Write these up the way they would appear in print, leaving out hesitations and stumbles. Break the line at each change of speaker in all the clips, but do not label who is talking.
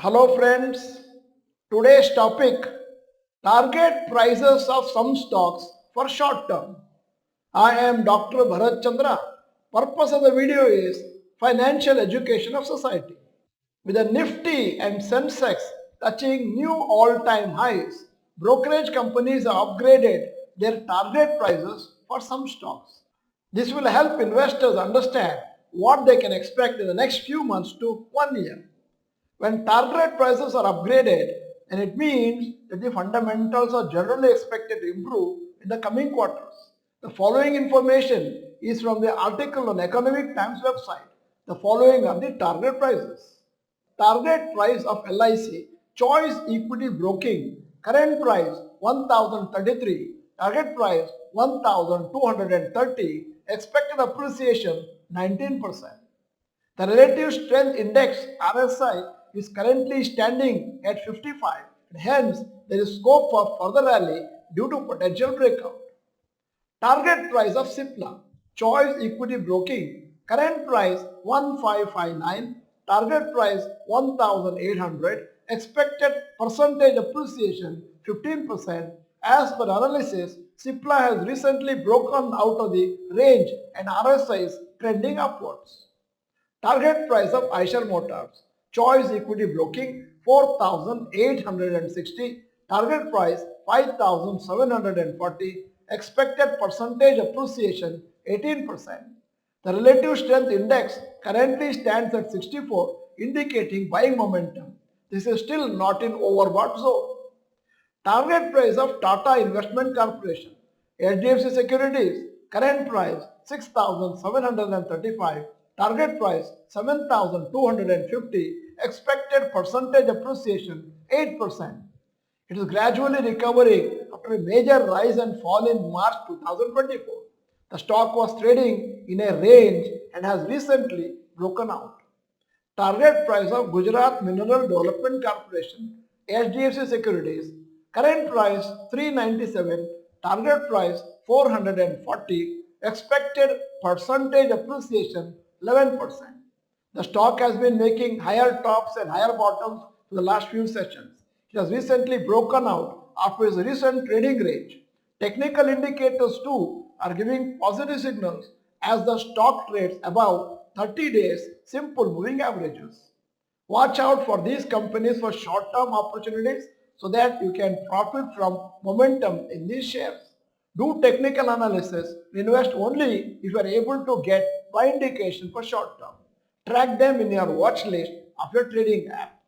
Hello friends, today's topic target prices of some stocks for short term. I am Dr. Bharath Chandra. Purpose of the video is financial education of society. With the Nifty and Sensex touching new all-time highs, brokerage companies have upgraded their target prices for some stocks. This will help investors understand what they can expect in the next few months to 1 year. When target prices are upgraded, then it means that the fundamentals are generally expected to improve in the coming quarters. The following information is from the article on Economic Times website. The following are the target prices. Target price of LIC, Choice Equity Broking, current price 1033, target price 1230, expected appreciation 19%. The relative strength index RSI is currently standing at 55 and hence there is scope for further rally due to potential breakout. Target price of Cipla, Choice Equity Broking, current price 1559, target price 1800, expected percentage appreciation 15%. As per analysis, Cipla has recently broken out of the range and RSI is trending upwards. Target price of Eicher Motors, Choice Equity Broking 4860, target price 5740, expected percentage appreciation 18%. The relative strength index currently stands at 64, indicating buying momentum. This is still not in overbought zone. Target price of Tata Investment Corporation, HDFC Securities, current price 6735, target price 7250, expected percentage appreciation 8%. It is gradually recovering after a major rise and fall in March 2024. The stock was trading in a range and has recently broken out. Target price of Gujarat Mineral Development Corporation, HDFC Securities, current price 397, target price 440, expected percentage appreciation 11%. The stock has been making higher tops and higher bottoms for the last few sessions. It has recently broken out after its recent trading range. Technical indicators too are giving positive signals as the stock trades above 30 days simple moving averages. Watch out for these companies for short-term opportunities so that you can profit from momentum in these shares. Do technical analysis, invest only if you are able to get buy indication for short term. Track them in your watch list of your trading app.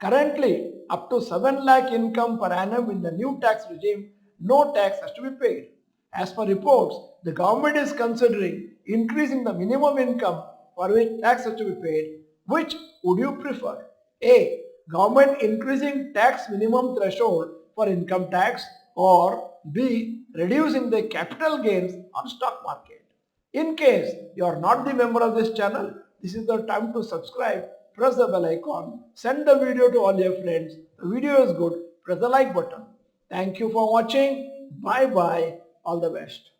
Currently, up to 7 lakh income per annum in the new tax regime, no tax has to be paid. As per reports, the government is considering increasing the minimum income for which tax has to be paid. Which would you prefer? A. Government increasing tax minimum threshold for income tax, or B. Reducing the capital gains on stock market. In case you are not the member of this channel, this is the time to subscribe, press the bell icon, send the video to all your friends. The video is good, press the like button. Thank you for watching. Bye bye. All the best.